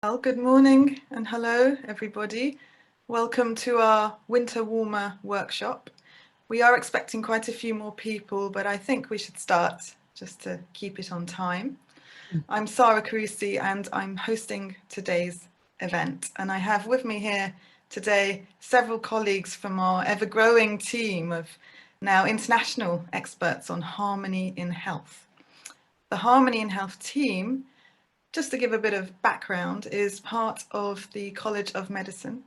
Well, good morning and hello everybody. Welcome to our winter warmer workshop. We are expecting quite a few more people, but I think we should start just to keep it on time. I'm Sarah Carusi and I'm hosting today's event, and I have with me here today several colleagues from our ever-growing team of now international experts on harmony in health. The Harmony in Health team, just to give a bit of background, is part of the College of Medicine,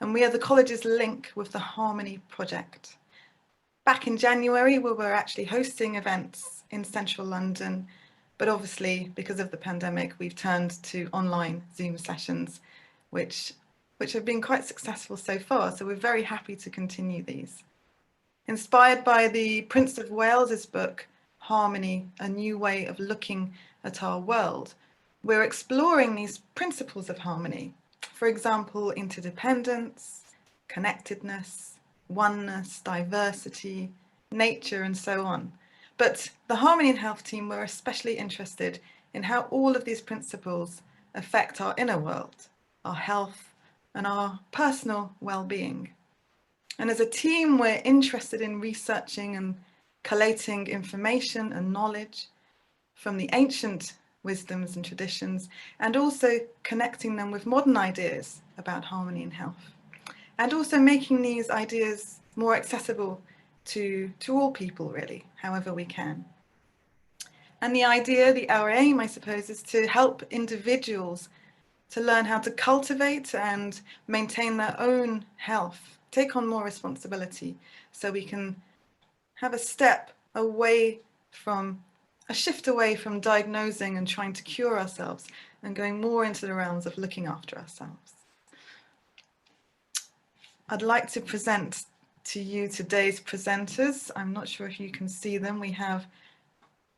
and we are the college's link with the Harmony Project. Back in January, we were actually hosting events in central London, but obviously because of the pandemic, we've turned to online Zoom sessions, which have been quite successful so far, so we're very happy to continue these. Inspired by the Prince of Wales's book, Harmony, A New Way of Looking at Our World, we're exploring these principles of harmony. For example, interdependence, connectedness, oneness, diversity, nature, and so on. But the Harmony in Health team were especially interested in how all of these principles affect our inner world, our health, and our personal well-being. And as a team, we're interested in researching and collating information and knowledge from the ancient wisdoms and traditions, and also connecting them with modern ideas about harmony and health, and also making these ideas more accessible to all people, really, however we can. And the idea, our aim, I suppose, is to help individuals to learn how to cultivate and maintain their own health, take on more responsibility, so we can have a shift away from diagnosing and trying to cure ourselves and going more into the realms of looking after ourselves. I'd like to present to you today's presenters. I'm not sure if you can see them. We have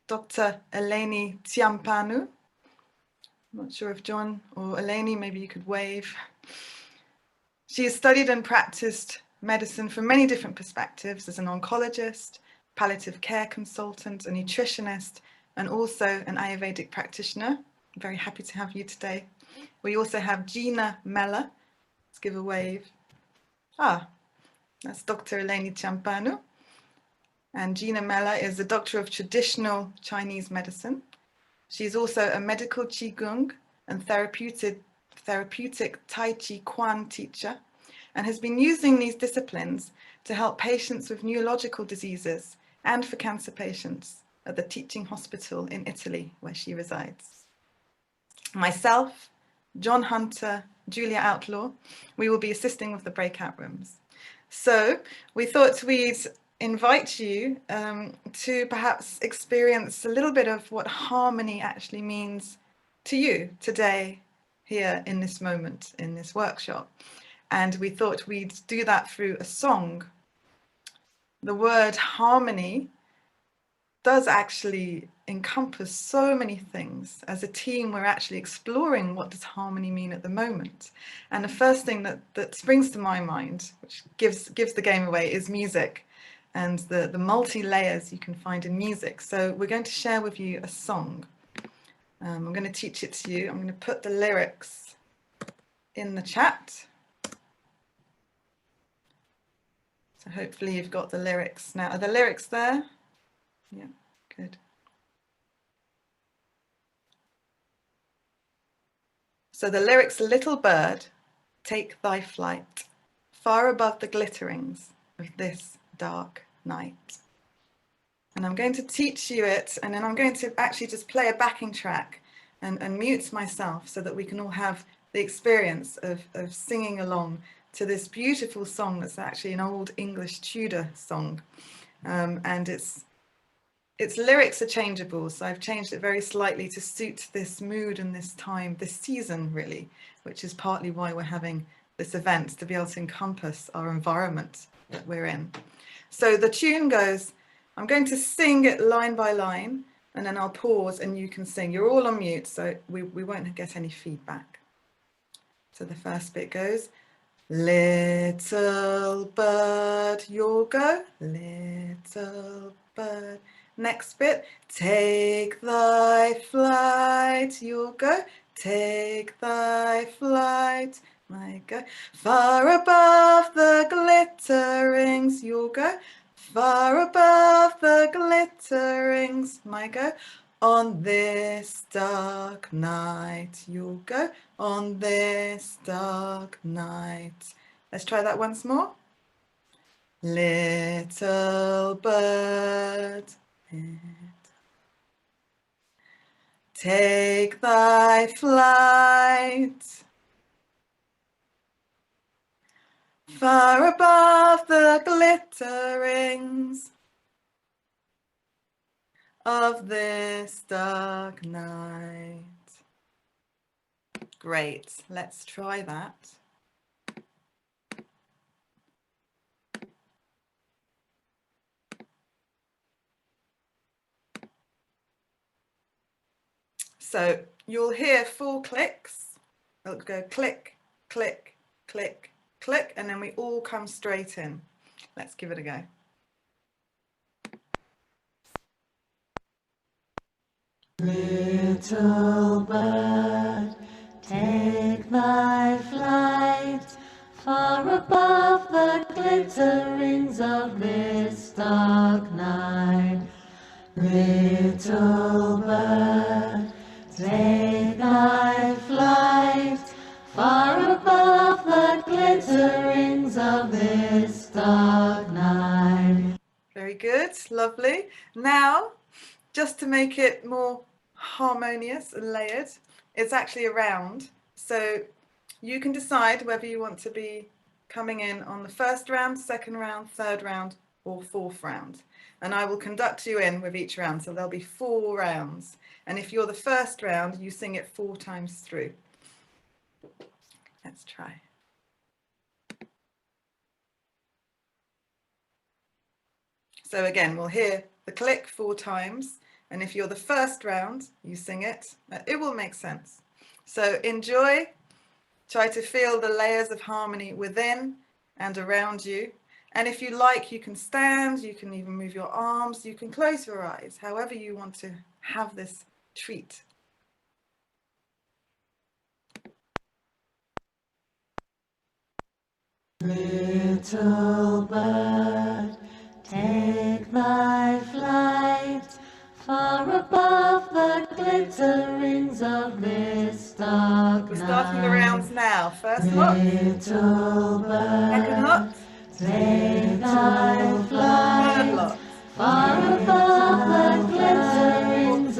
Dr. Eleni Tiampanu. I'm not sure if John or Eleni, maybe you could wave. She has studied and practiced medicine from many different perspectives as an oncologist, palliative care consultant, a nutritionist, and also an Ayurvedic practitioner. I'm very happy to have you today. We also have Gina Mella. Let's give a wave. That's Dr. Eleni Tiampanu. And Gina Mella is a doctor of traditional Chinese medicine. She's also a medical QiGong and therapeutic Tai Chi Quan teacher, and has been using these disciplines to help patients with neurological diseases and for cancer patients at the teaching hospital in Italy, where she resides. Myself, John Hunter, Julia Outlaw, we will be assisting with the breakout rooms. So we thought we'd invite you to perhaps experience a little bit of what harmony actually means to you today, here in this moment, in this workshop. And we thought we'd do that through a song. The word harmony does actually encompass so many things. As a team, we're actually exploring what does harmony mean at the moment. And the first thing that springs to my mind, which gives the game away, is music and the multi-layers you can find in music. So we're going to share with you a song. I'm going to teach it to you. I'm going to put the lyrics in the chat. So hopefully you've got the lyrics now. Are the lyrics there? Yeah, good. So the lyrics, little bird, take thy flight, far above the glitterings of this dark night. And I'm going to teach you it, and then I'm going to actually just play a backing track and mute myself so that we can all have the experience of singing along to this beautiful song that's actually an old English Tudor song. And its lyrics are changeable, so I've changed it very slightly to suit this mood and this time, this season really, which is partly why we're having this event, to be able to encompass our environment that we're in. So the tune goes, I'm going to sing it line by line, and then I'll pause and you can sing. You're all on mute, so we won't get any feedback. So the first bit goes, little bird, you'll go, little bird. Next bit, take thy flight, you'll go, Take thy flight, my go. Far above the glitterings, you'll go. Far above the glitterings, my go. On this dark night, you'll go. On this dark night. Let's try that once more. Little bird, take thy flight. Far above the glitterings of this dark night. Great, let's try that. So you'll hear 4 clicks. It'll go click, click, click, click, and then we all come straight in. Let's give it a go. Little bird, take thy flight, far above the glitterings of this dark night. Little bird, take thy flight, far above the glitterings of this dark night. Very good, lovely. Now, just to make it more harmonious and layered, it's actually a round. So you can decide whether you want to be coming in on the first round, second round, third round, or fourth round. And I will conduct you in with each round. So there'll be 4 rounds. And if you're the first round, you sing it 4 times through. Let's try. So again, we'll hear the click 4 times. And if you're the first round, you sing it. It will make sense. So enjoy. Try to feel the layers of harmony within and around you. And if you like, you can stand, you can even move your arms, you can close your eyes, however you want to have this treat. Little bird, take thy flight, far above the glitterings of this dark night. We're starting the rounds now. First lot. Little bird, Second lot. take thy flight, Third lot. far above the glitterings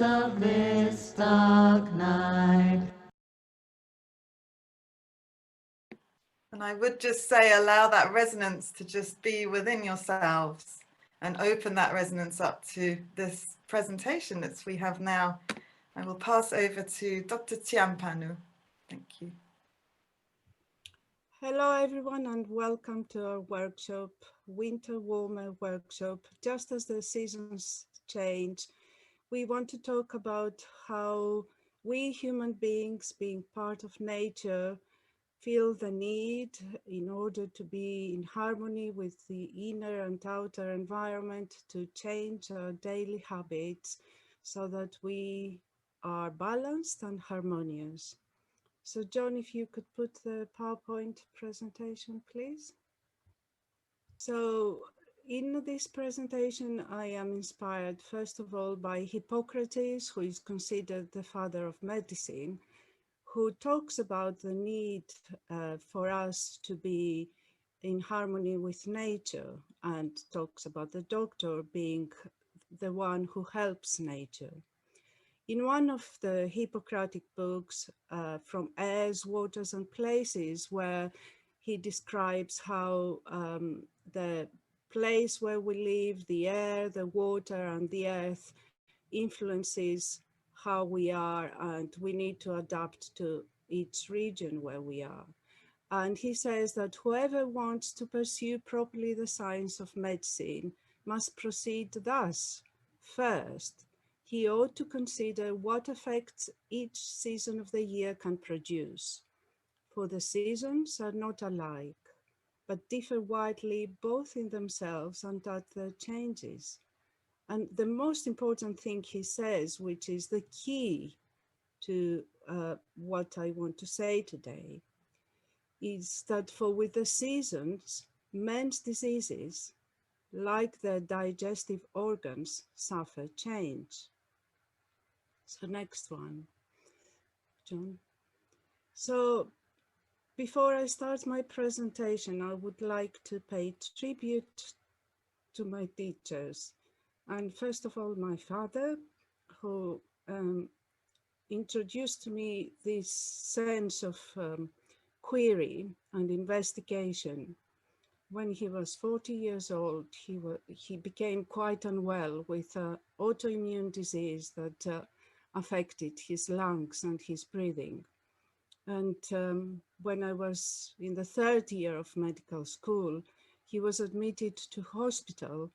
of this dark night. And I would just say, allow that resonance to just be within yourselves and open that resonance up to this presentation that we have now. I will pass over to Dr. Tiampanu. Thank you. Hello everyone and welcome to our workshop, Winter Warmer Workshop. Just as the seasons change, we want to talk about how we human beings, being part of nature, feel the need in order to be in harmony with the inner and outer environment to change our daily habits so that we are balanced and harmonious. So John, if you could put the PowerPoint presentation, please. So in this presentation, I am inspired, first of all, by Hippocrates, who is considered the father of medicine, who talks about the need for us to be in harmony with nature, and talks about the doctor being the one who helps nature. In one of the Hippocratic books, From Airs, Waters and Places, where he describes how the place where we live, the air, the water and the earth influences how we are, and we need to adapt to each region where we are. And he says that whoever wants to pursue properly the science of medicine must proceed thus. First, he ought to consider what effects each season of the year can produce. For the seasons are not alike, but differ widely both in themselves and at their changes. And the most important thing he says, which is the key to what I want to say today, is that for with the seasons, men's diseases, like their digestive organs, suffer change. So next one, John. So before I start my presentation, I would like to pay tribute to my teachers. And first of all, my father, who introduced to me this sense of query and investigation. When he was 40 years old, he became quite unwell with an autoimmune disease that affected his lungs and his breathing. And when I was in the third year of medical school, he was admitted to hospital,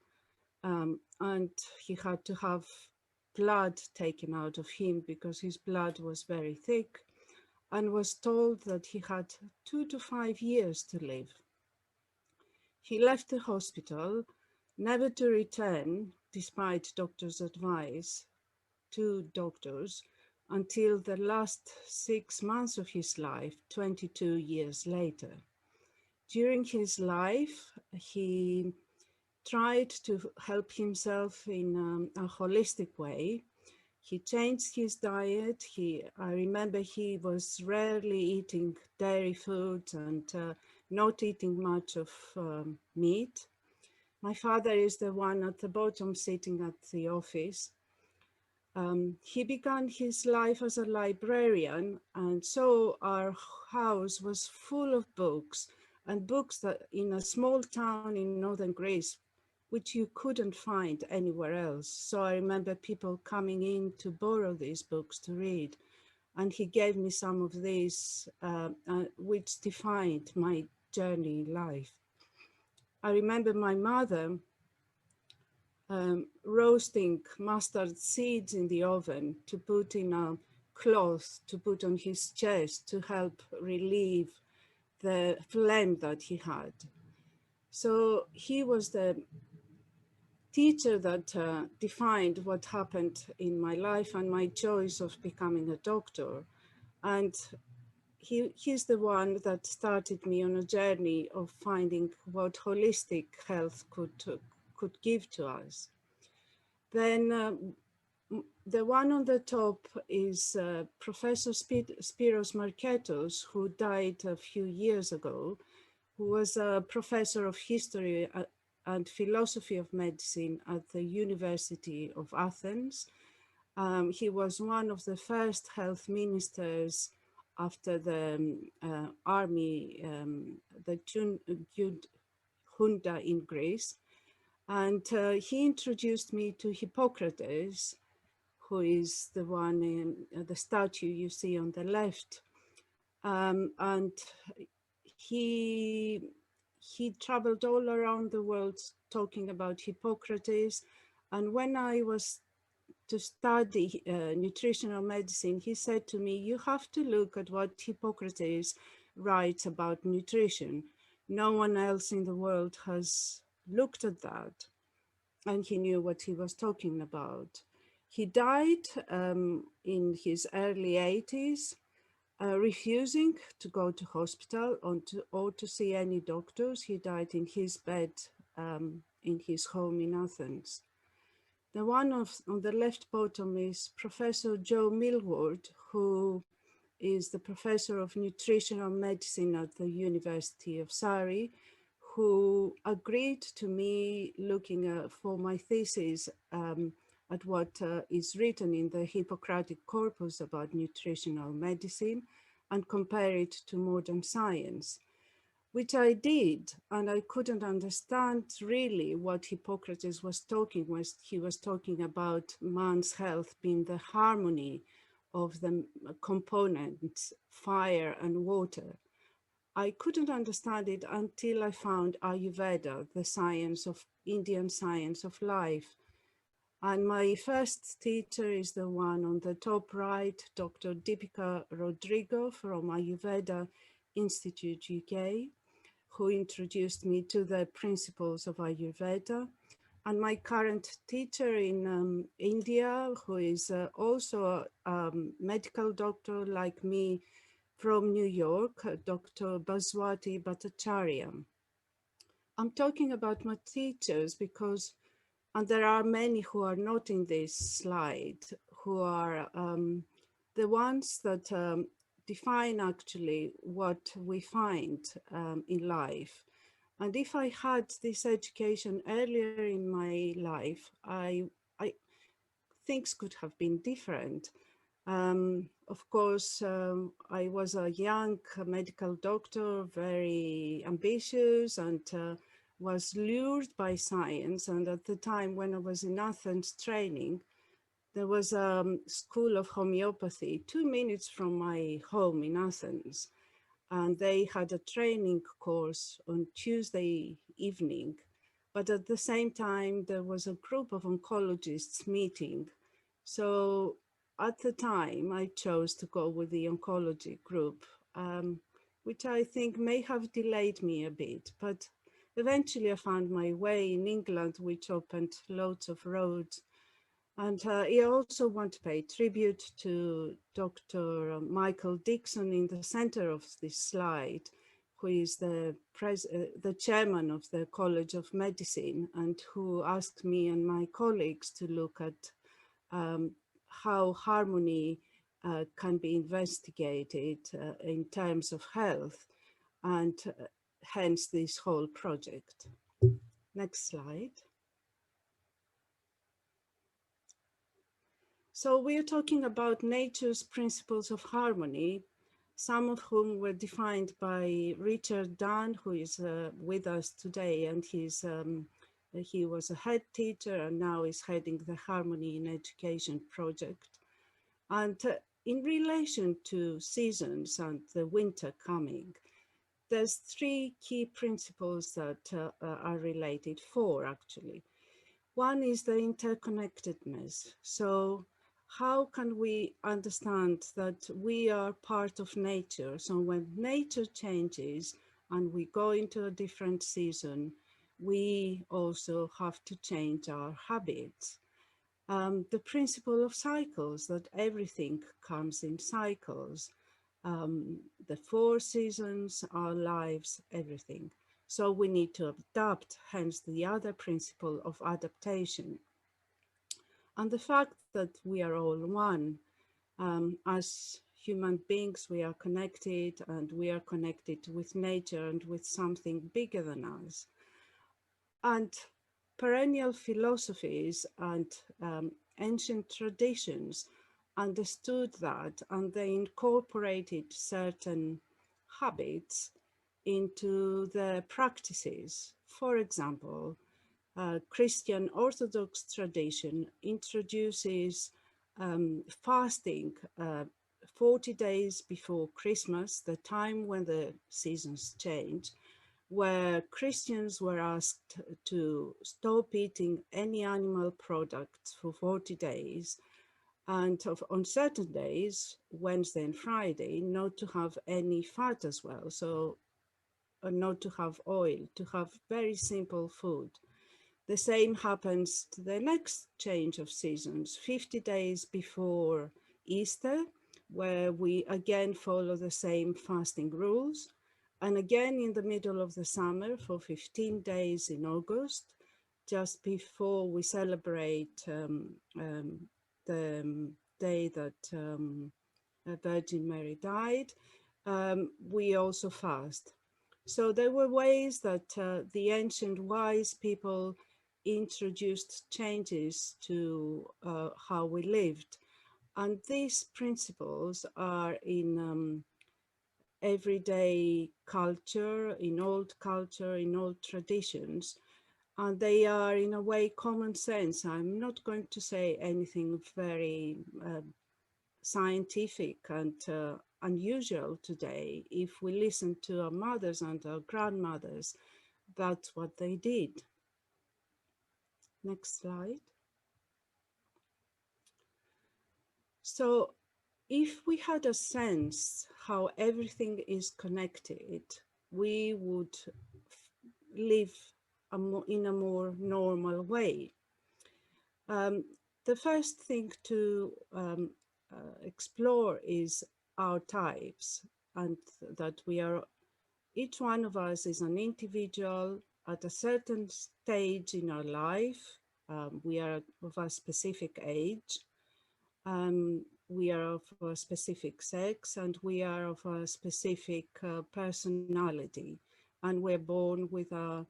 and he had to have blood taken out of him because his blood was very thick, and was told that he had 2 to 5 years to live. He left the hospital, never to return, despite doctors' advice to doctors, until the last 6 months of his life, 22 years later. During his life, he tried to help himself in a holistic way. He changed his diet. I remember he was rarely eating dairy foods and not eating much of meat. My father is the one at the bottom sitting at the office. He began his life as a librarian, and so our house was full of books, and books that in a small town in northern Greece, which you couldn't find anywhere else. So I remember people coming in to borrow these books to read. And he gave me some of these, which defined my journey in life. I remember my mother roasting mustard seeds in the oven to put in a cloth to put on his chest to help relieve the phlegm that he had. So he was the teacher that defined what happened in my life and my choice of becoming a doctor. And he's the one that started me on a journey of finding what holistic health could give to us. Then the one on the top is Professor Spiros Marketos, who died a few years ago, who was a professor of history and philosophy of medicine at the University of Athens. He was one of the first health ministers after the army, the junta in Greece. And he introduced me to Hippocrates, who is the one in the statue you see on the left. And he traveled all around the world talking about Hippocrates. And when I was to study nutritional medicine, he said to me, you have to look at what Hippocrates writes about nutrition. No one else in the world has looked at that. And he knew what he was talking about. He died in his early 80s, refusing to go to hospital or to see any doctors. He died in his bed in his home in Athens. The one on the left bottom is Professor Joe Millward, who is the professor of nutritional medicine at the University of Surrey, who agreed to me looking for my thesis at what is written in the Hippocratic Corpus about nutritional medicine and compare it to modern science, which I did, and I couldn't understand really what Hippocrates was talking when he was talking about man's health being the harmony of the components, fire and water. I couldn't understand it until I found Ayurveda, the science of Indian science of life. And my first teacher is the one on the top right, Dr. Deepika Rodrigo from Ayurveda Institute UK, who introduced me to the principles of Ayurveda. And my current teacher in India, who is also a medical doctor like me from New York, Dr. Baswati Bhattacharya. I'm talking about my teachers because, and there are many who are not in this slide, who are the ones that define actually what we find in life. And if I had this education earlier in my life, things could have been different. Of course, I was a young medical doctor, very ambitious, and was lured by science. And at the time when I was in Athens training, there was a school of homeopathy 2 minutes from my home in Athens. And they had a training course on Tuesday evening. But at the same time, there was a group of oncologists meeting. So at the time, I chose to go with the oncology group, which I think may have delayed me a bit. But eventually I found my way in England, which opened loads of roads. And I also want to pay tribute to Dr. Michael Dixon in the center of this slide, who is the chairman of the College of Medicine, and who asked me and my colleagues to look at how harmony can be investigated in terms of health, and hence this whole project. Next slide. So we're talking about nature's principles of harmony, some of whom were defined by Richard Dunn, who is with us today, and he was a head teacher and now is heading the Harmony in Education project. And in relation to seasons and the winter coming, there's 3 key principles that are related, 4 actually. One is the interconnectedness. So how can we understand that we are part of nature? So when nature changes and we go into a different season, we also have to change our habits. The principle of cycles, that everything comes in cycles. The 4 seasons, our lives, everything. So we need to adapt, hence the other principle of adaptation. And the fact that we are all one, as human beings, we are connected, and we are connected with nature and with something bigger than us. And perennial philosophies and ancient traditions understood that, and they incorporated certain habits into their practices. For example, Christian Orthodox tradition introduces fasting 40 days before Christmas, the time when the seasons change, where Christians were asked to stop eating any animal products for 40 days, and on certain days, Wednesday and Friday, not to have any fat as well, so not to have oil, to have very simple food. The same happens to the next change of seasons, 50 days before Easter, where we again follow the same fasting rules. And again in the middle of the summer for 15 days in August, just before we celebrate the day that Virgin Mary died, we also fast. So there were ways that the ancient wise people introduced changes to how we lived. And these principles are in everyday culture, in old traditions, and they are in a way common sense. I'm not going to say anything very scientific and unusual today. If we listen to our mothers and our grandmothers, that's what they did. Next slide. So if we had a sense how everything is connected, we would live in a more normal way. Um, the first thing to explore is our types, and that we are, each one of us is an individual at a certain stage in our life. We are of a specific age, we are of a specific sex, and we are of a specific personality. And we're born with a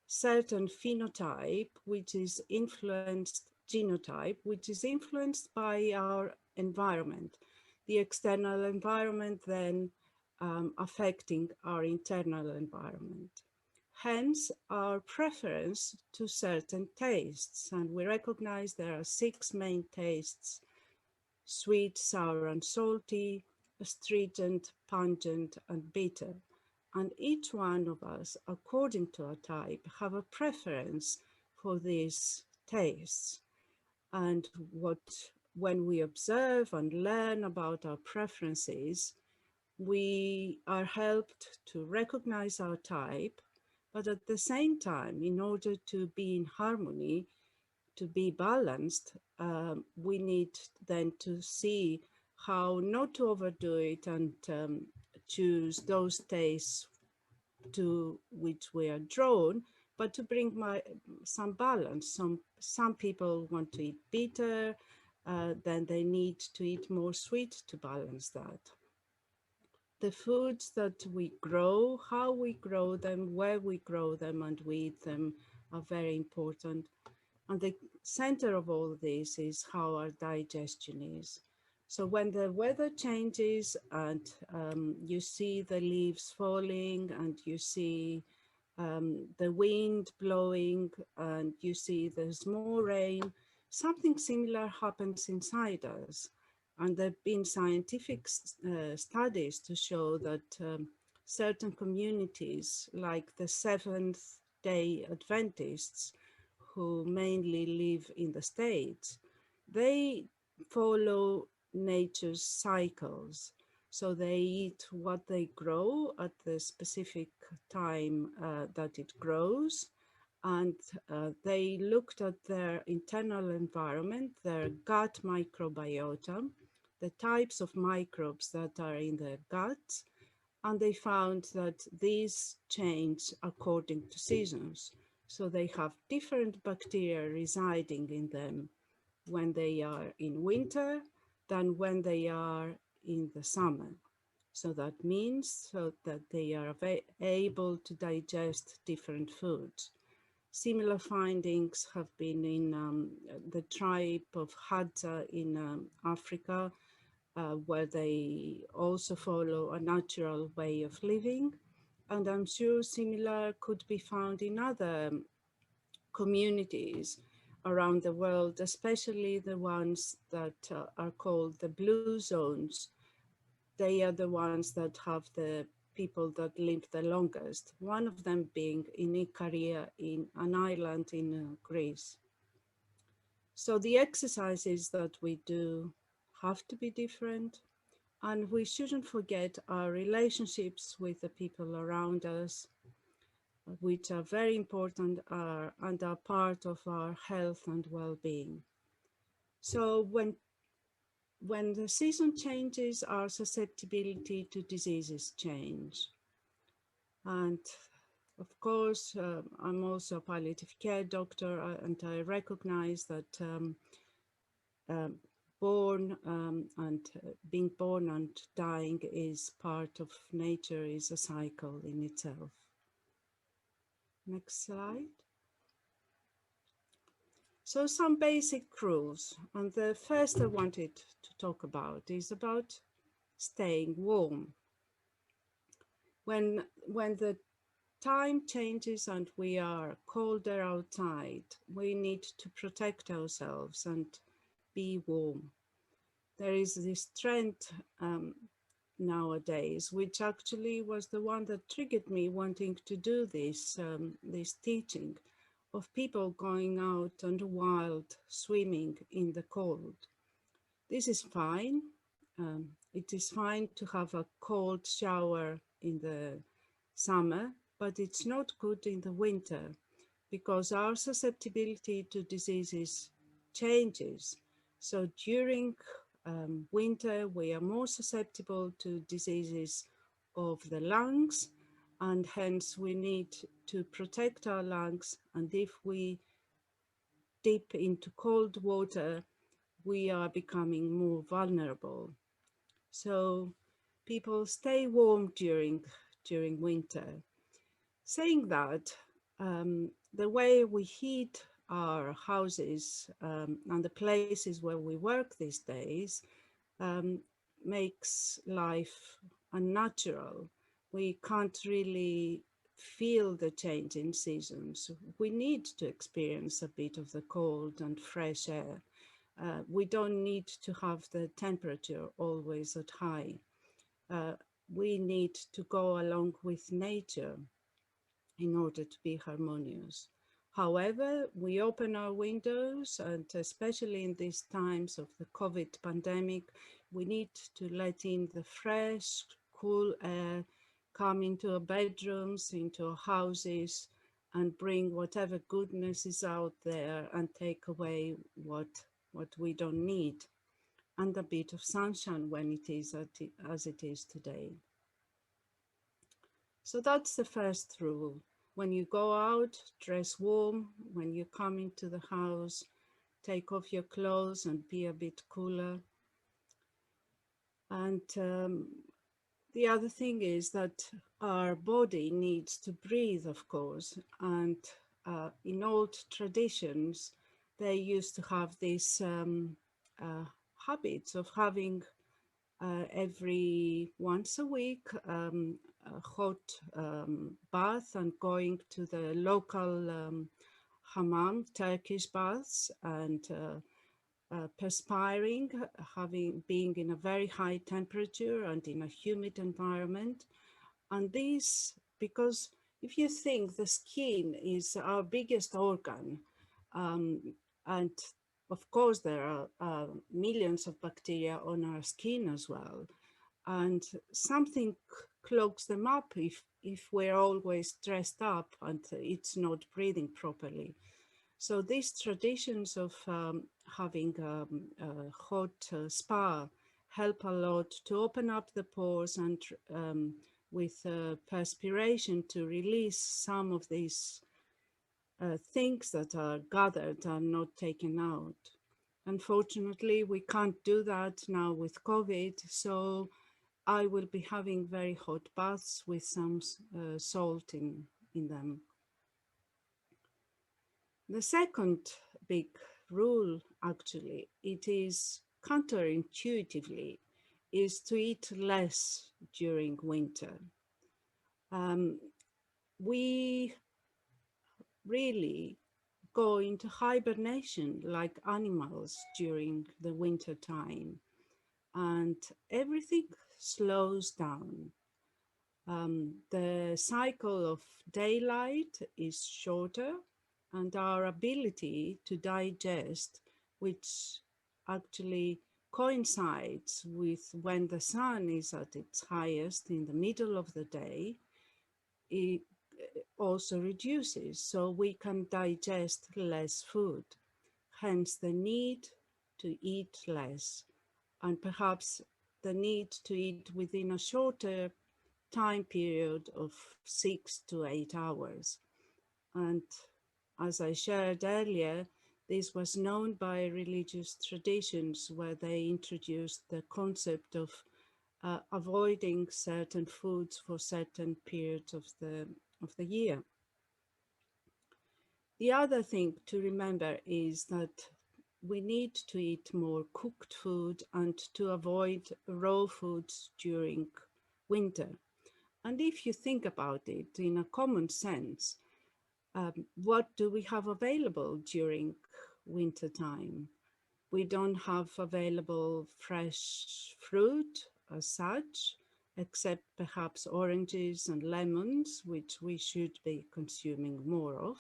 certain phenotype, which is influenced, genotype, which is influenced by our environment. The external environment then affecting our internal environment. Hence, our preference to certain tastes. And we recognize there are 6 main tastes: sweet, sour, and salty, astringent, pungent, and bitter. And each one of us, according to our type, have a preference for these tastes. And when we observe and learn about our preferences, we are helped to recognize our type, but at the same time, in order to be in harmony, to be balanced, we need then to see how not to overdo it and choose those tastes to which we are drawn, but to bring some balance. Some people want to eat bitter, then they need to eat more sweet to balance that. The foods that we grow, how we grow them, where we grow them, and we eat them are very important. And the center of all this is how our digestion is. So when the weather changes and you see the leaves falling and you see the wind blowing and you see there's more rain, something similar happens inside us. And there have been scientific studies to show that certain communities, like the Seventh-day Adventists, who mainly live in the States, they follow nature's cycles. So they eat what they grow at the specific time that it grows. And they looked at their internal environment, their gut microbiota, the types of microbes that are in their gut, and they found that these change according to seasons. So they have different bacteria residing in them when they are in winter than when they are in the summer. So that means that they are able to digest different foods. Similar findings have been in the tribe of Hadza in Africa, where they also follow a natural way of living. And I'm sure similar could be found in other communities around the world, especially the ones that are called the blue zones. They are the ones that have the people that live the longest, one of them being in Ikaria, in an island in Greece. So the exercises that we do have to be different, and we shouldn't forget our relationships with the people around us, which are very important and are part of our health and well-being. So when the season changes, our susceptibility to diseases change. And of course, I'm also a palliative care doctor, and I recognize that born and being born and dying is part of nature, is a cycle in itself. Next slide. So some basic rules, and the first I wanted to talk about is about staying warm. When the time changes and we are colder outside, we need to protect ourselves and be warm. There is this trend nowadays, which actually was the one that triggered me wanting to do this teaching, of people going out on the wild, swimming in the cold. This is fine. It is fine to have a cold shower in the summer, but it's not good in the winter, because our susceptibility to diseases changes. So during winter, we are more susceptible to diseases of the lungs, and hence we need to protect our lungs. And if we dip into cold water, we are becoming more vulnerable. So people stay warm during winter. Saying that, the way we heat our houses and the places where we work these days makes life unnatural. We can't really feel the change in seasons. We need to experience a bit of the cold and fresh air. We don't need to have the temperature always at high. We need to go along with nature in order to be harmonious. However, we open our windows, and especially in these times of the COVID pandemic, we need to let in the fresh, cool air, come into our bedrooms, into our houses, and bring whatever goodness is out there and take away what we don't need, and a bit of sunshine when it is as it is today. So that's the first rule. When you go out, dress warm. When you come into the house, take off your clothes and be a bit cooler. And the other thing is that our body needs to breathe, of course. And in old traditions, they used to have these habits of having every once a week a hot bath, and going to the local hammam, Turkish baths, and perspiring, being in a very high temperature and in a humid environment. And these, because if you think the skin is our biggest organ, and of course there are millions of bacteria on our skin as well, and something clogs them up if we're always dressed up and it's not breathing properly. So these traditions of having a hot spa help a lot to open up the pores, and with perspiration to release some of these things that are gathered and not taken out. Unfortunately, we can't do that now with COVID, so I will be having very hot baths with some salt in them. The second big rule, actually, it is counterintuitively, is to eat less during winter. We really go into hibernation like animals during the winter time, and everything slows down. The cycle of daylight is shorter, and our ability to digest, which actually coincides with when the sun is at its highest in the middle of the day, it also reduces, so we can digest less food, hence the need to eat less, and perhaps the need to eat within a shorter time period of 6 to 8 hours. And as I shared earlier, This was known by religious traditions where they introduced the concept of avoiding certain foods for certain periods of the year. The other thing to remember is that we need to eat more cooked food and to avoid raw foods during winter. And if you think about it in a common sense, what do we have available during winter time? We don't have available fresh fruit as such, except perhaps oranges and lemons, which we should be consuming more of.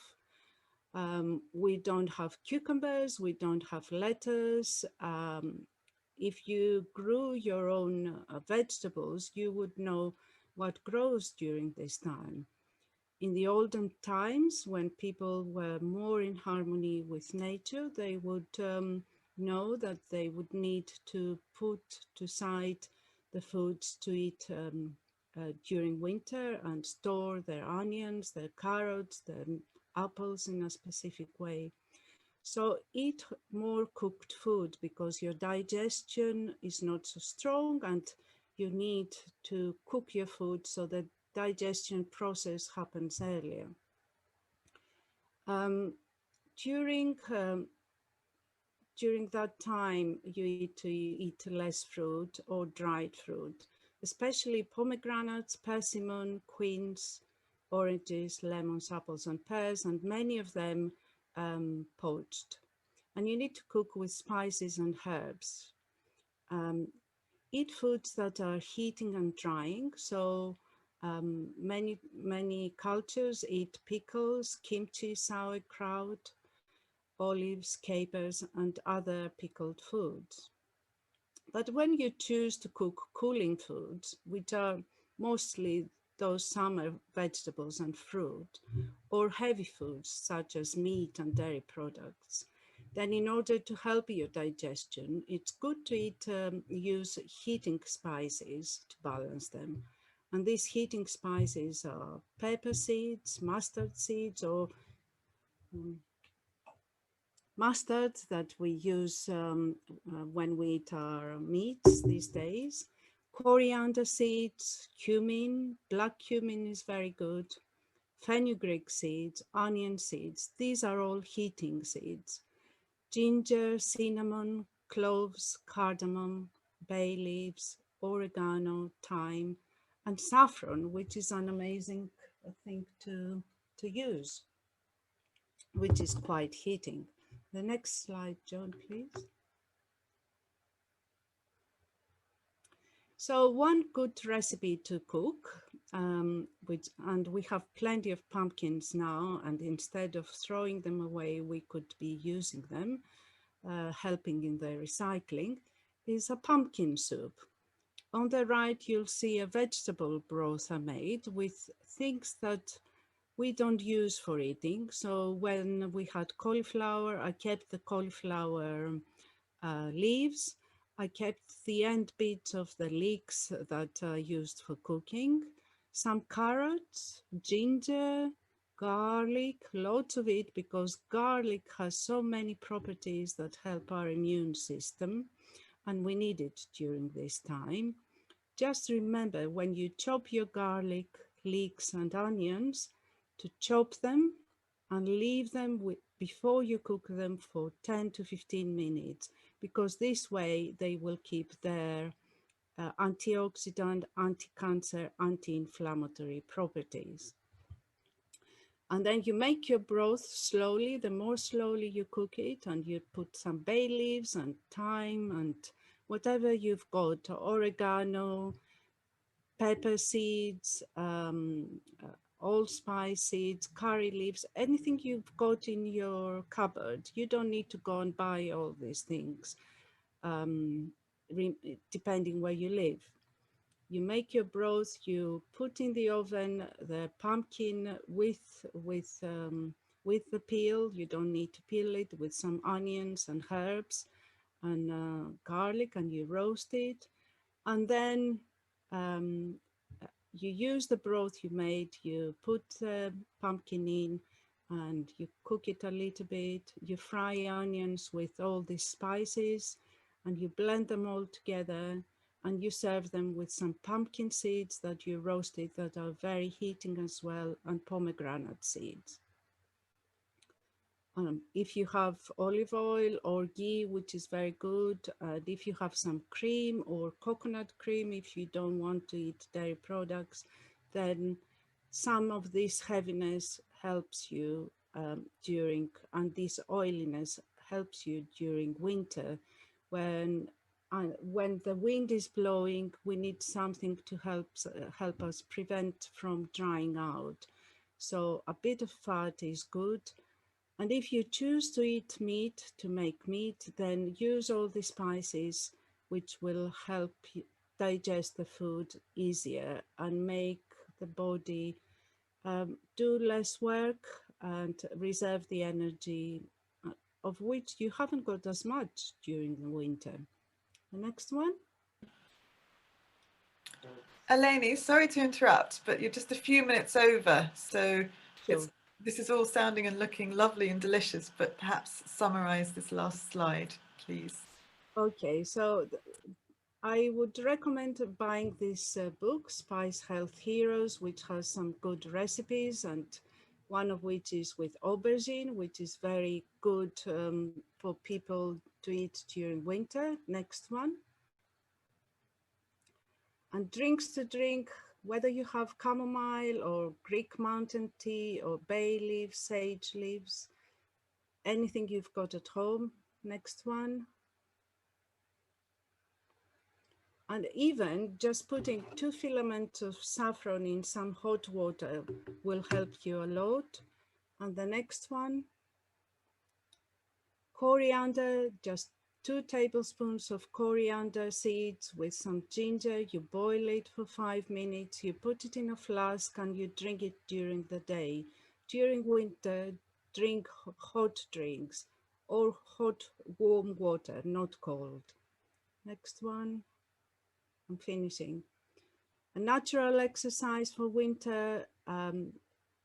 We don't have cucumbers, we don't have lettuce. If you grew your own vegetables, you would know what grows during this time. In the olden times, when people were more in harmony with nature, they would know that they would need to put aside the foods to eat during winter and store their onions, their carrots, their apples in a specific way. So eat more cooked food because your digestion is not so strong and you need to cook your food so that digestion process happens earlier. Um, during during that time, you need to eat less fruit or dried fruit, especially pomegranates, persimmon, quince, oranges, lemons, apples, and pears, and many of them poached. And you need to cook with spices and herbs. Um, Eat foods that are heating and drying. So many cultures eat pickles, kimchi, sauerkraut, olives, capers, and other pickled foods. But when you choose to cook cooling foods, which are mostly those summer vegetables and fruit, or heavy foods such as meat and dairy products, then in order to help your digestion, it's good to use heating spices to balance them. And these heating spices are pepper seeds, mustard seeds, or mustard that we use when we eat our meats these days, coriander seeds, cumin, black cumin is very good, fenugreek seeds, onion seeds. These are all heating seeds. Ginger, cinnamon, cloves, cardamom, bay leaves, oregano, thyme, and saffron, which is an amazing thing to use, which is quite heating. The next slide, John, please. So one good recipe to cook, and we have plenty of pumpkins now, and instead of throwing them away, we could be using them, helping in the recycling, is a pumpkin soup. On the right, you'll see a vegetable broth I made with things that we don't use for eating. So when we had cauliflower, I kept the cauliflower leaves. I kept the end bits of the leeks that are used for cooking, some carrots, ginger, garlic, lots of it because garlic has so many properties that help our immune system and we need it during this time. Just remember when you chop your garlic, leeks and onions to chop them and leave them before you cook them for 10 to 15 minutes because this way they will keep their antioxidant, anti-cancer, anti-inflammatory properties. And then you make your broth slowly. The more slowly you cook it, and you put some bay leaves and thyme and whatever you've got, oregano, pepper seeds, allspice seeds, curry leaves, anything you've got in your cupboard. You don't need to go and buy all these things, depending where you live. You make your broth, you put in the oven the pumpkin with the peel. You don't need to peel it, with some onions and herbs and garlic, and you roast it. And then you use the broth you made, you put the pumpkin in, and you cook it a little bit. You fry onions with all these spices and you blend them all together, and you serve them with some pumpkin seeds that you roasted that are very heating as well, and pomegranate seeds. If you have olive oil or ghee, which is very good, and if you have some cream or coconut cream, if you don't want to eat dairy products, then some of this heaviness helps you and this oiliness helps you during winter. When the wind is blowing, we need something to help us prevent from drying out. So a bit of fat is good. And if you choose to eat meat, to make meat, then use all the spices, which will help you digest the food easier and make the body do less work and reserve the energy of which you haven't got as much during the winter. The next one. Eleni, sorry to interrupt, but you're just a few minutes over, so Sure. this is all sounding and looking lovely and delicious, but perhaps summarize this last slide, please. Okay, so I would recommend buying this book, Spice Health Heroes, which has some good recipes, and one of which is with aubergine, which is very good for people to eat during winter. Next one. And drinks to drink, whether you have chamomile or Greek mountain tea or bay leaves, sage leaves, anything you've got at home. Next one. And even just putting 2 filaments of saffron in some hot water will help you a lot. And the next one, coriander, just 2 tablespoons of coriander seeds with some ginger. You boil it for 5 minutes, you put it in a flask and you drink it during the day. During winter, drink hot drinks or hot warm water, not cold. Next one. I'm finishing. A natural exercise for winter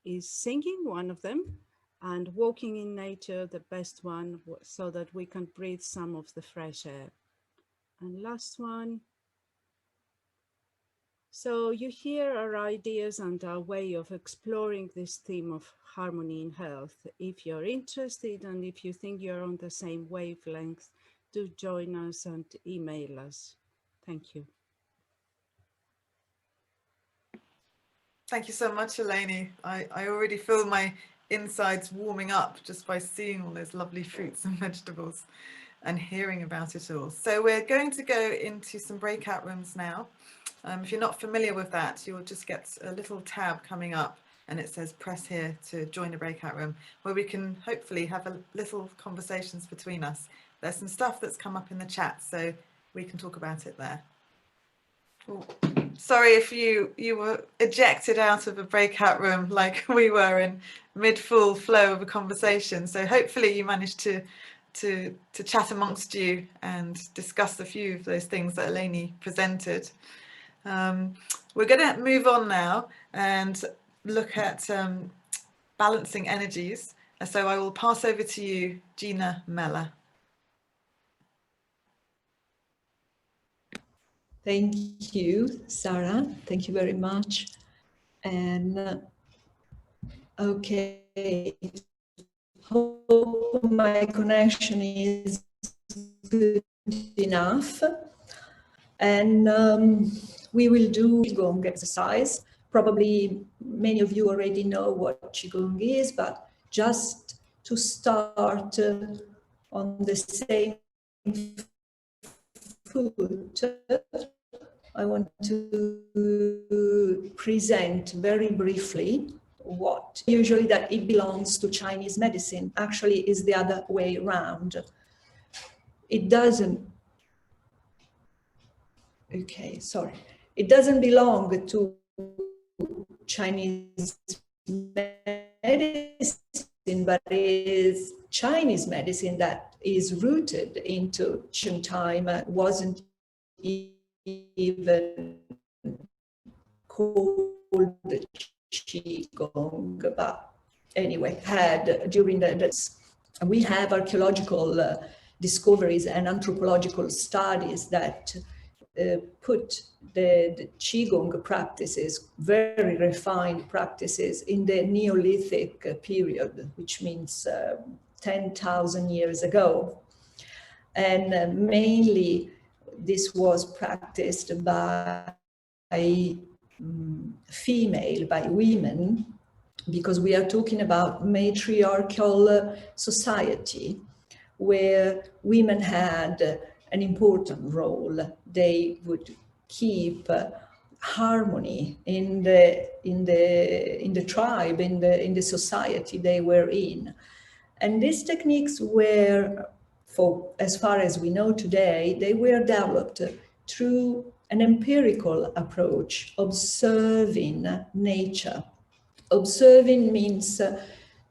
is singing, one of them, and walking in nature, the best one, so that we can breathe some of the fresh air. And last one. So you hear our ideas and our way of exploring this theme of harmony in health. If you're interested and if you think you're on the same wavelength, do join us and email us. Thank you. Thank you so much, Eleni. I already feel my insides warming up just by seeing all those lovely fruits and vegetables and hearing about it all. So we're going to go into some breakout rooms now. If you're not familiar with that, you'll just get a little tab coming up and it says press here to join a breakout room, where we can hopefully have a little conversations between us. There's some stuff that's come up in the chat, so we can talk about it there. Ooh. Sorry if you were ejected out of a breakout room like we were in mid-full flow of a conversation. So hopefully you managed to chat amongst you and discuss a few of those things that Eleni presented. We're going to move on now and look at balancing energies. So I will pass over to you, Gina Meller. Thank you, Sarah. Thank you very much. And okay, hope my connection is good enough. And we will do QiGong exercise. Probably many of you already know what QiGong is, but just to start on the same foot, I want to present very briefly what usually that it belongs to Chinese medicine. Actually, is the other way around. It doesn't. Okay, sorry. It doesn't belong to Chinese medicine, but it is Chinese medicine that is rooted into ancient time, wasn't even called QiGong, but anyway had during the we have archaeological discoveries and anthropological studies that put the QiGong practices, very refined practices, in the Neolithic period, which means 10,000 years ago. And mainly this was practiced by female, by women, because we are talking about matriarchal society where women had an important role. They would keep harmony in the tribe, in the society they were in. And these techniques were, for as far as we know today, they were developed through an empirical approach, observing nature. Observing means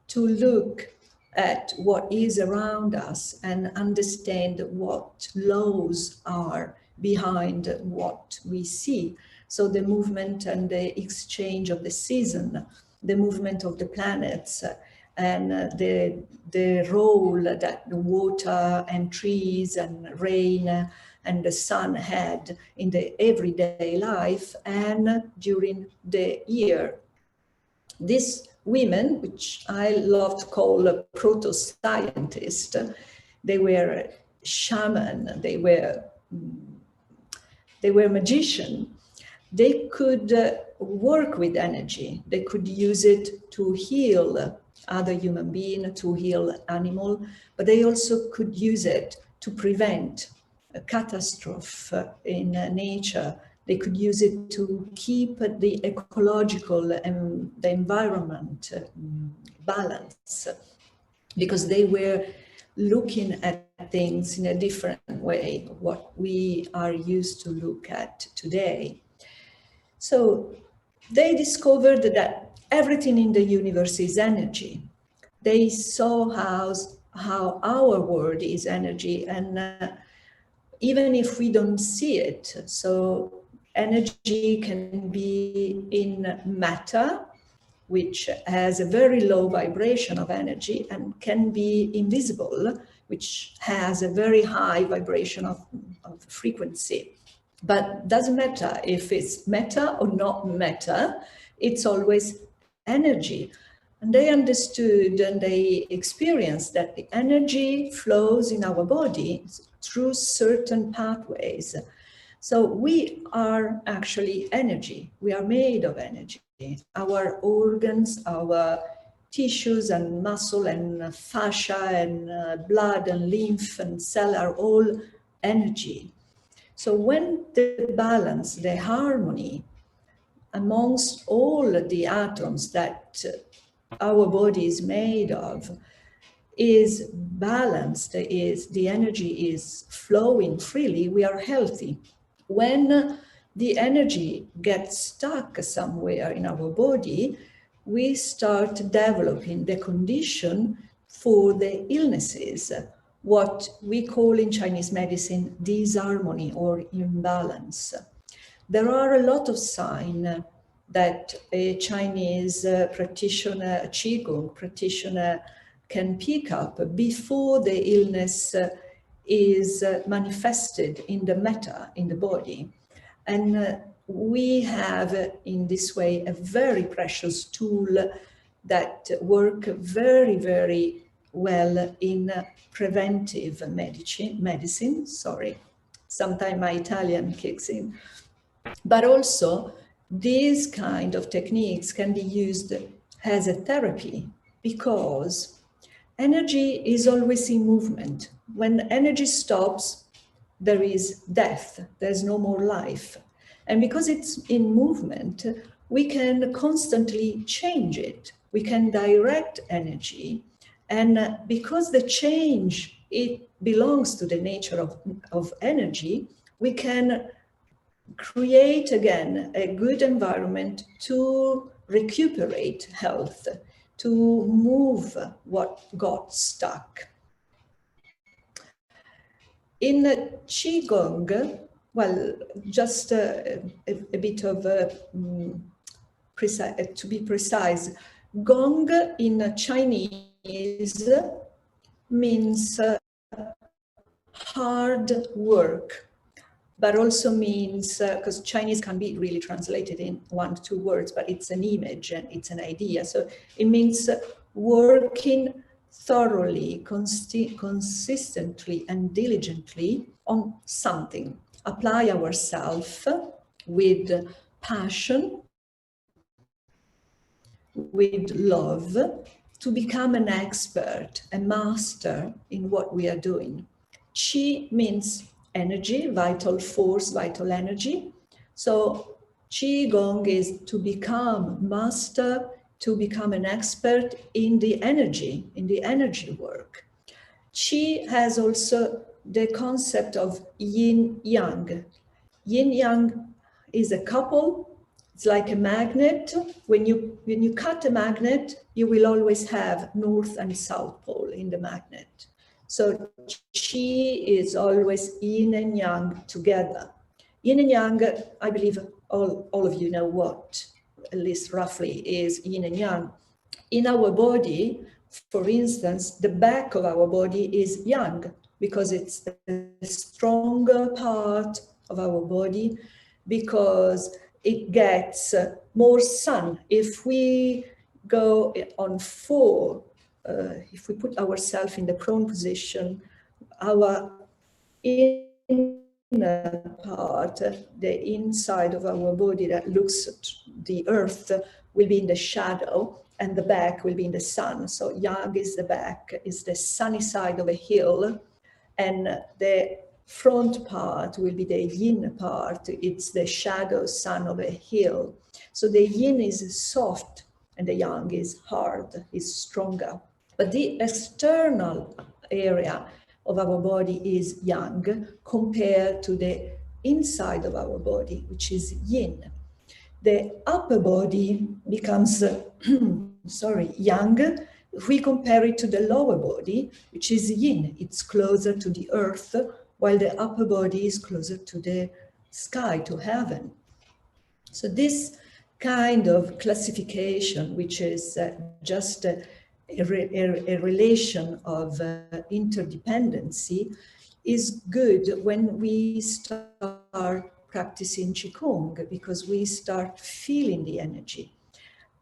to look at what is around us and understand what laws are behind what we see. So the movement and the exchange of the season, the movement of the planets, and the role that the water and trees and rain and the sun had in the everyday life and during the year. These women, which I love to call proto-scientists, they were shaman, they were magician. They could work with energy. They could use it to heal other human beings, to heal animal, but they also could use it to prevent a catastrophe in nature. They could use it to keep the ecological and the environment balance, because they were looking at things in a different way, what we are used to look at today. So they discovered that everything in the universe is energy. They saw how our world is energy, and even if we don't see it, so energy can be in matter, which has a very low vibration of energy, and can be invisible, which has a very high vibration of frequency. But doesn't matter if it's matter or not matter, it's always energy. And they understood and they experienced that the energy flows in our body through certain pathways. So we are actually energy. We are made of energy. Our organs, our tissues and muscle and fascia and blood and lymph and cell are all energy. So when the balance, the harmony amongst all the atoms that our body is made of is balanced, the energy is flowing freely, we are healthy. When the energy gets stuck somewhere in our body, we start developing the condition for the illnesses, what we call in Chinese medicine disharmony or imbalance. There are a lot of signs that a Chinese practitioner, a QiGong practitioner, can pick up before the illness is manifested in the matter, in the body. And we have in this way a very precious tool that works very, very well in preventive medicine. Sorry, sometimes my Italian kicks in. But also, these kind of techniques can be used as a therapy, because energy is always in movement. When energy stops, there is death, there's no more life. And because it's in movement, we can constantly change it. We can direct energy. And because the change, it belongs to the nature of energy, we can create again a good environment to recuperate health, to move what got stuck. In QiGong, well, just a bit of to be precise, Gong in Chinese means hard work, but also means, because Chinese can be really translated in 1 to 2 words, but it's an image and it's an idea. So it means working thoroughly, consistently and diligently on something. Apply ourselves with passion, with love, to become an expert, a master in what we are doing. Qi means energy, vital force, vital energy. So QiGong is to become master, to become an expert in the energy work. Qi has also the concept of yin yang. Yin yang is a couple. It's like a magnet. When you cut a magnet, you will always have north and south pole in the magnet. So Qi is always yin and yang together. Yin and yang, I believe all of you know what, at least roughly, is yin and yang. In our body, for instance, the back of our body is yang because it's the stronger part of our body, because it gets more sun. If we go on 4, if we put ourselves in the prone position, our inner part, the inside of our body that looks at the earth, will be in the shadow, and the back will be in the sun. So yang is the back, is the sunny side of a hill, and the front part will be the yin part. It's the shadow sun of a hill. So the yin is soft and the yang is hard, is stronger. But the external area of our body is yang compared to the inside of our body, which is yin. The upper body becomes, yang, if we compare it to the lower body, which is yin. It's closer to the earth, while the upper body is closer to the sky, to heaven. So this kind of classification, which is just a relation of interdependency, is good when we start practicing Qigong, because we start feeling the energy.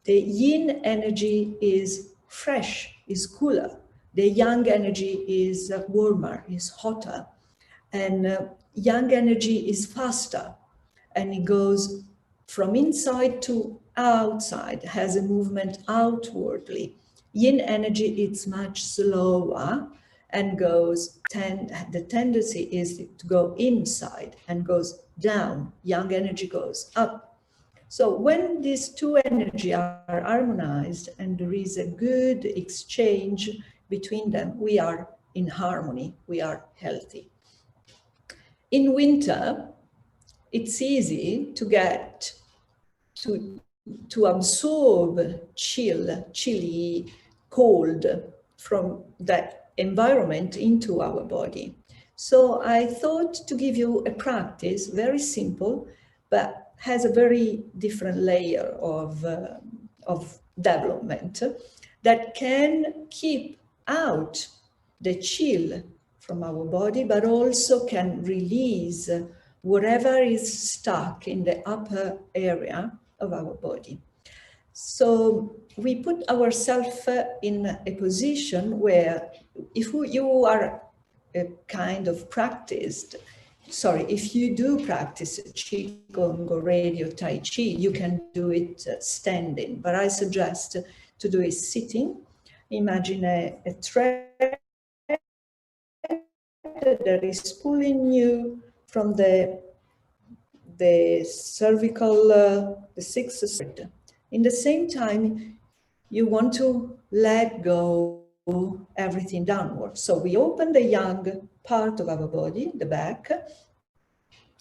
The yin energy is fresh, is cooler. The yang energy is warmer, is hotter. And yang energy is faster, and it goes from inside to outside, has a movement outwardly. Yin energy, it's much slower and goes, the tendency is to go inside and goes down. Yang energy goes up. So when these two energies are harmonized and there is a good exchange between them, we are in harmony, we are healthy. In winter, it's easy to get to absorb chilly, cold from that environment into our body. So I thought to give you a practice, very simple, but has a very different layer of development that can keep out the chill from our body, but also can release whatever is stuck in the upper area of our body. So we put ourselves in a position where if you are a kind of if you do practice Qigong already or Tai Chi, you can do it standing, but I suggest to do it sitting. Imagine a thread that is pulling you from the cervical, the sixth thread. In the same time, you want to let go everything downward. So we open the yang part of our body, the back,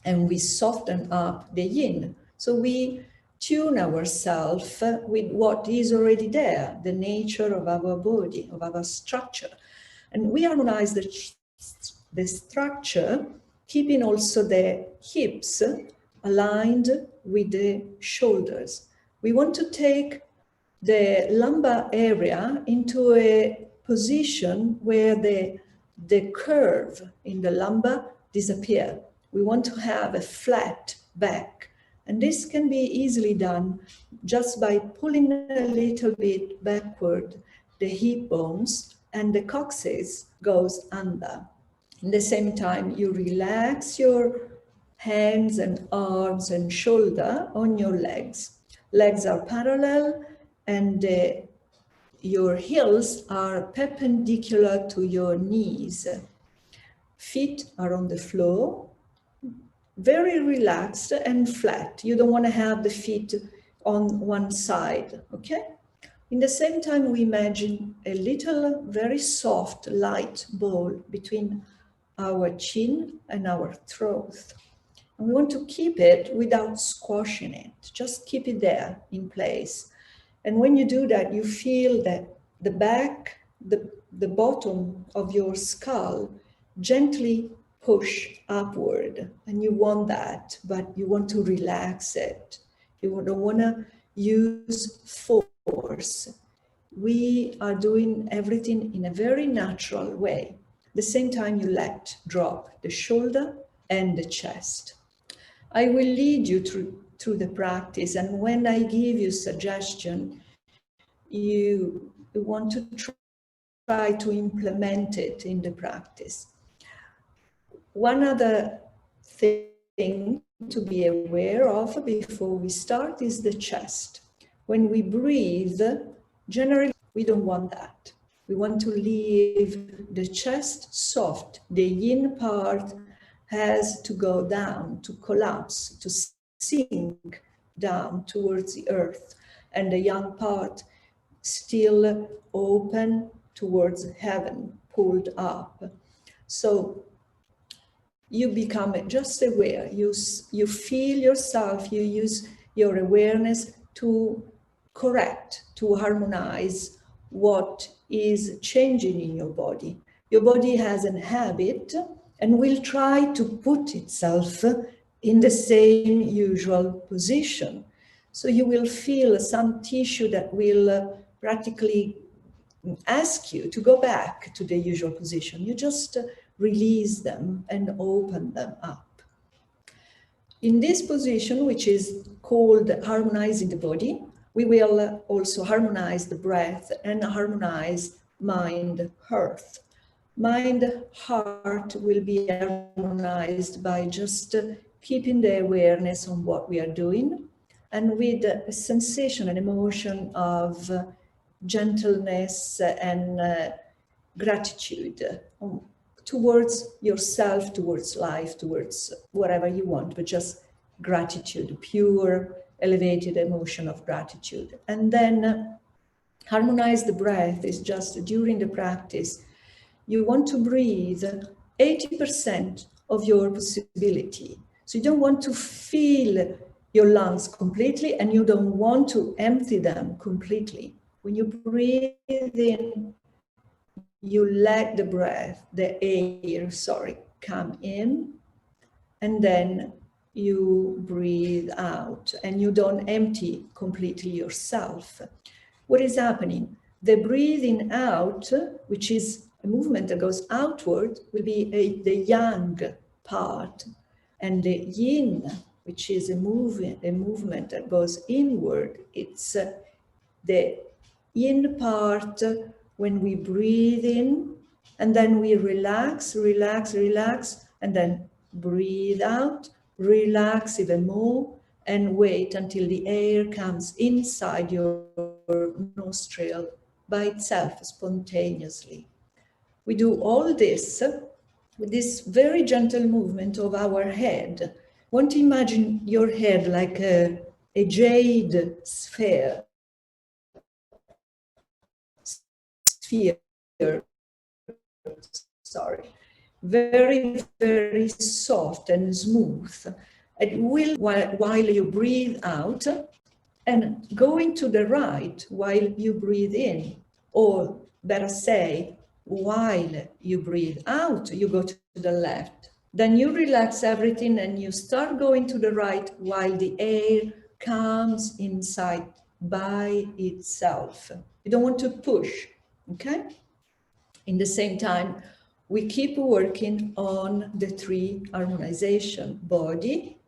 and we soften up the yin. So we tune ourselves with what is already there, the nature of our body, of our structure. And we harmonize the structure, keeping also the hips aligned with the shoulders. We want to take the lumbar area into a position where the curve in the lumbar disappear. We want to have a flat back. And this can be easily done just by pulling a little bit backward the hip bones, and the coccyx goes under. At the same time, you relax your hands and arms and shoulder on your legs. Legs are parallel, and your heels are perpendicular to your knees. Feet are on the floor, very relaxed and flat. You don't want to have the feet on one side, okay? In the same time, we imagine a little, very soft, light ball between our chin and our throat. And we want to keep it without squashing it. Just keep it there in place. And when you do that, you feel that the back, the bottom of your skull gently push upward. And you want that, but you want to relax it. You don't want to use force. We are doing everything in a very natural way. At the same time, you let drop the shoulder and the chest. I will lead you through the practice, and when I give you suggestion, you want to try to implement it in the practice. One other thing to be aware of before we start is the chest. When we breathe, generally we don't want that. We want to leave the chest soft. The yin part has to go down, to collapse, to sink down towards the earth, and the yang part still open towards heaven, pulled up. So you become just aware. You feel yourself, you use your awareness to correct, to harmonize what is changing in your body. Your body has a habit and will try to put itself in the same usual position. So you will feel some tissue that will practically ask you to go back to the usual position. You just release them and open them up. In this position, which is called harmonizing the body, we will also harmonize the breath and harmonize mind, heart. Mind, heart will be harmonized by just keeping the awareness on what we are doing, and with a sensation and emotion of gentleness and gratitude towards yourself, towards life, towards whatever you want, but just gratitude, pure, elevated emotion of gratitude. And then harmonize the breath is just during the practice. You want to breathe 80% of your possibility. So you don't want to fill your lungs completely, and you don't want to empty them completely. When you breathe in, you let the breath, the air, come in, and then you breathe out, and you don't empty completely yourself. What is happening? The breathing out, which is a movement that goes outward, will be the yang part, and the yin, which is a movement that goes inward. It's the yin part when we breathe in, and then we relax, and then breathe out, relax even more, and wait until the air comes inside your nostril by itself, spontaneously. We do all this with this very gentle movement of our head. Want to imagine your head like a jade sphere, very, very soft and smooth. It will, while you breathe out, and going to the right while you breathe in, or better say, while you breathe out, you go to the left. Then you relax everything and you start going to the right while the air comes inside by itself. You don't want to push, okay? In the same time, we keep working on the three harmonization: body,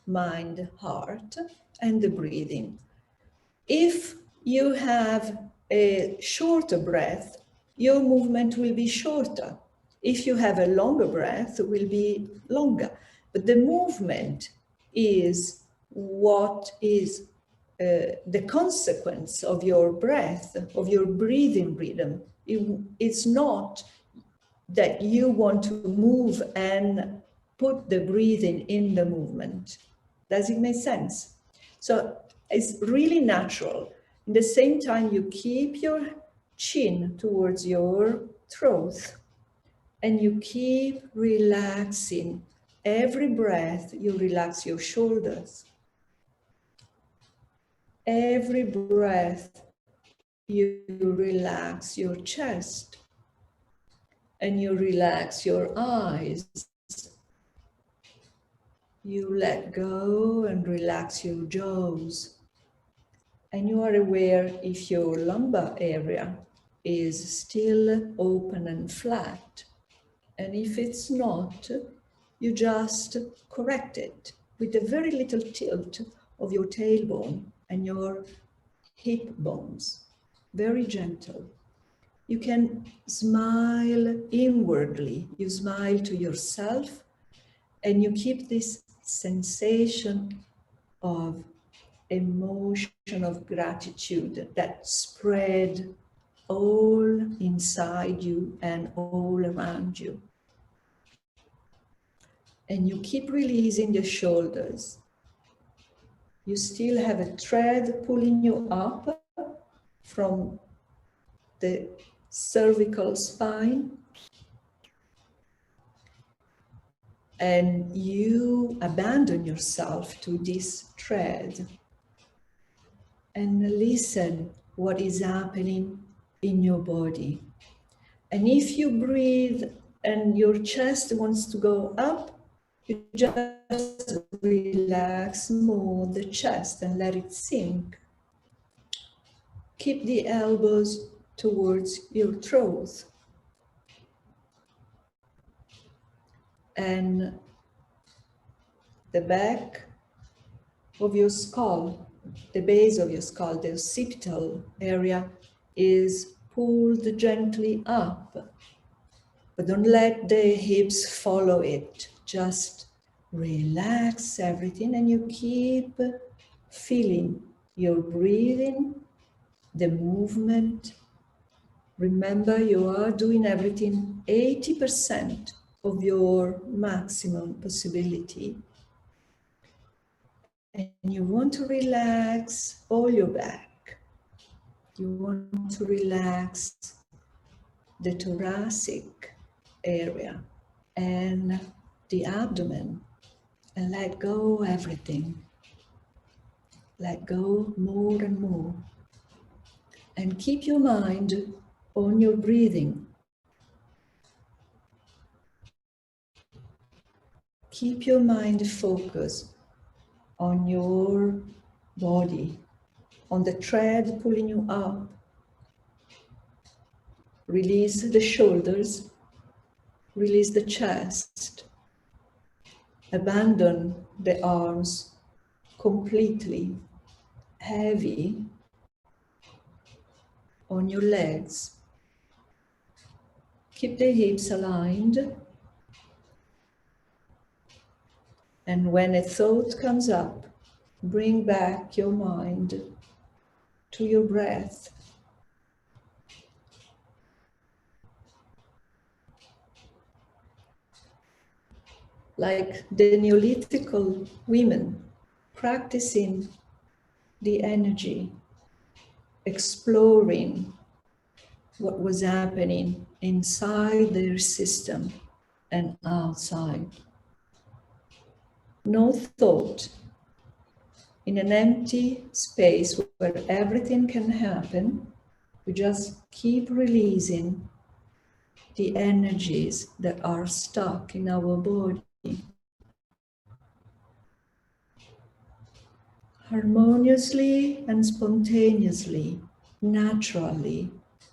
mind, heart, and the breathing. If you have a shorter breath, your movement will be shorter. If you have a longer breath, it will be longer. But the movement is what is the consequence of your breath, of your breathing rhythm. It's not that you want to move and put the breathing in the movement. Does it make sense? So it's really natural. In the same time, you keep your chin towards your throat and you keep relaxing. Every breath, you relax your shoulders. Every breath, you relax your chest and you relax your eyes. You let go and relax your jaws. And you are aware if your lumbar area is still open and flat. And if it's not, you just correct it with a very little tilt of your tailbone and your hip bones. Very gentle. You can smile inwardly. You smile to yourself and you keep this sensation of emotion of gratitude that spread all inside you and all around you. And you keep releasing your shoulders. You still have a thread pulling you up from the cervical spine. And you abandon yourself to this thread and listen what is happening in your body. And if you breathe and your chest wants to go up, you just relax more the chest and let it sink. Keep the elbows towards your throat. And the back of your skull, the base of your skull, the occipital area is pulled gently up. But don't let the hips follow it. Just relax everything and you keep feeling your breathing, the movement. Remember, you are doing everything 80% of your maximum possibility. And you want to relax all your back. You want to relax the thoracic area and the abdomen and let go everything. Let go more and more. And keep your mind on your breathing. Keep your mind focused on your body, on the thread pulling you up. Release the shoulders, release the chest. Abandon the arms completely, heavy on your legs. Keep the hips aligned. And when a thought comes up, bring back your mind to your breath. Like the Neolithic women practicing the energy, exploring what was happening inside their system and outside. No thought, in an empty space where everything can happen, we just keep releasing the energies that are stuck in our body. harmoniously and spontaneously, naturally.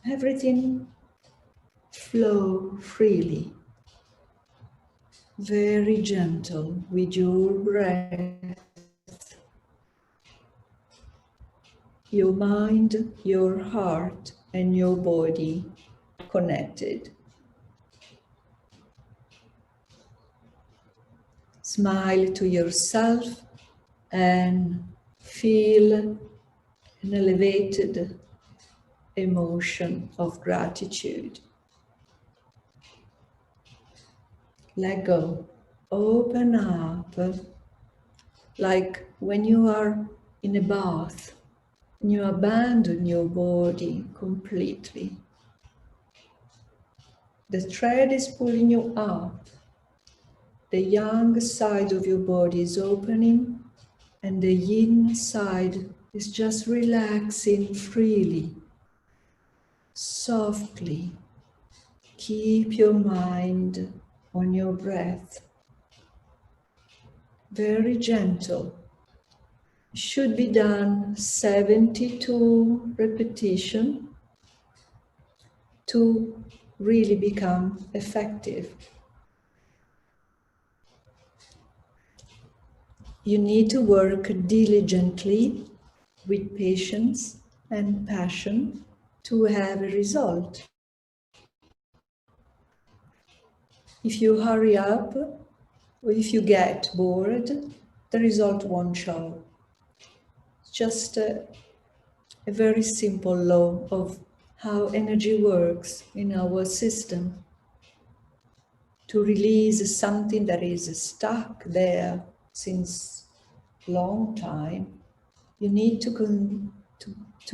Everything flow freely, very gentle with your breath, your mind, your heart, and your body connected. Smile to yourself and feel an elevated emotion of gratitude. Let go. Open up like when you are in a bath. You abandon your body completely. The thread is pulling you up. The yang side of your body is opening, and the yin side is just relaxing freely, softly. Keep your mind on your breath. Very gentle. It should be done 72 repetitions to really become effective. You need to work diligently with patience and passion to have a result. If you hurry up or if you get bored, the result won't show. It's just a very simple law of how energy works in our system. To release something that is stuck there since long time, you need to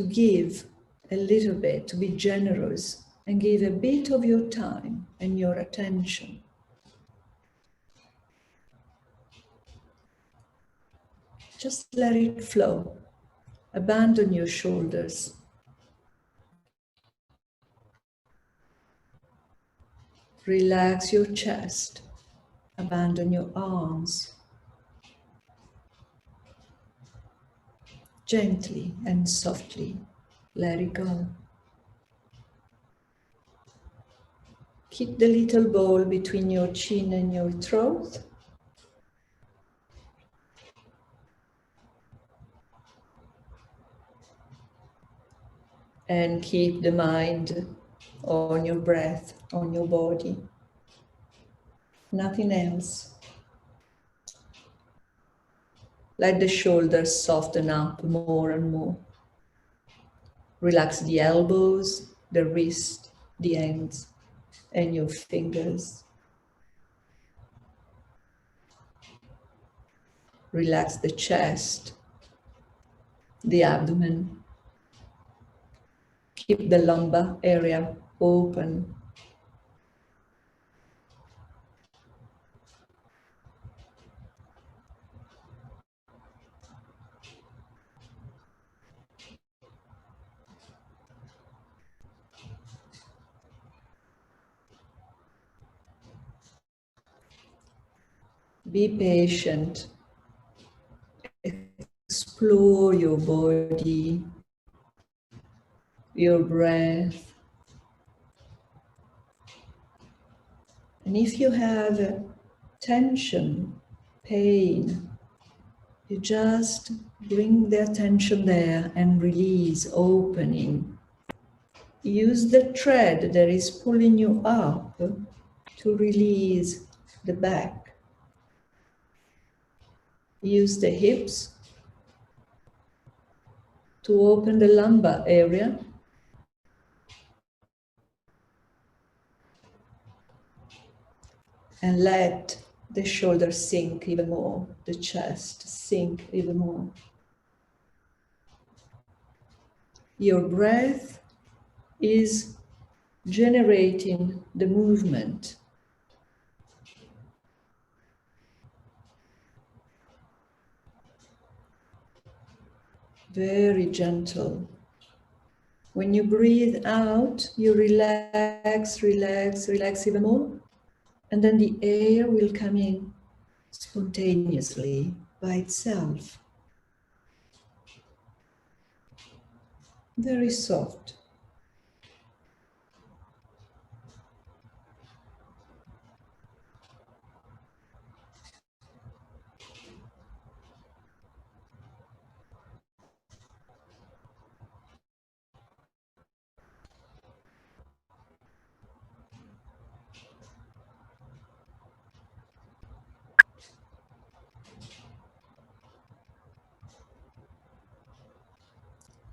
give a little bit, to be generous and give a bit of your time and your attention. Just let it flow. Abandon your shoulders. Relax your chest. Abandon your arms. Gently and softly, let it go. Keep the little ball between your chin and your throat. And keep the mind on your breath, on your body. Nothing else. Let the shoulders soften up more and more. Relax the elbows, the wrist, the hands, and your fingers. Relax the chest, the abdomen. Keep the lumbar area open. Be patient. Explore your body, your breath. And if you have tension, pain, you just bring the attention there and release, opening. Use the thread that is pulling you up to release the back. Use the hips to open the lumbar area. And let the shoulders sink even more, the chest sink even more. Your breath is generating the movement. Very gentle. When you breathe out, you relax, relax, relax even more. And then the air will come in spontaneously by itself. very soft.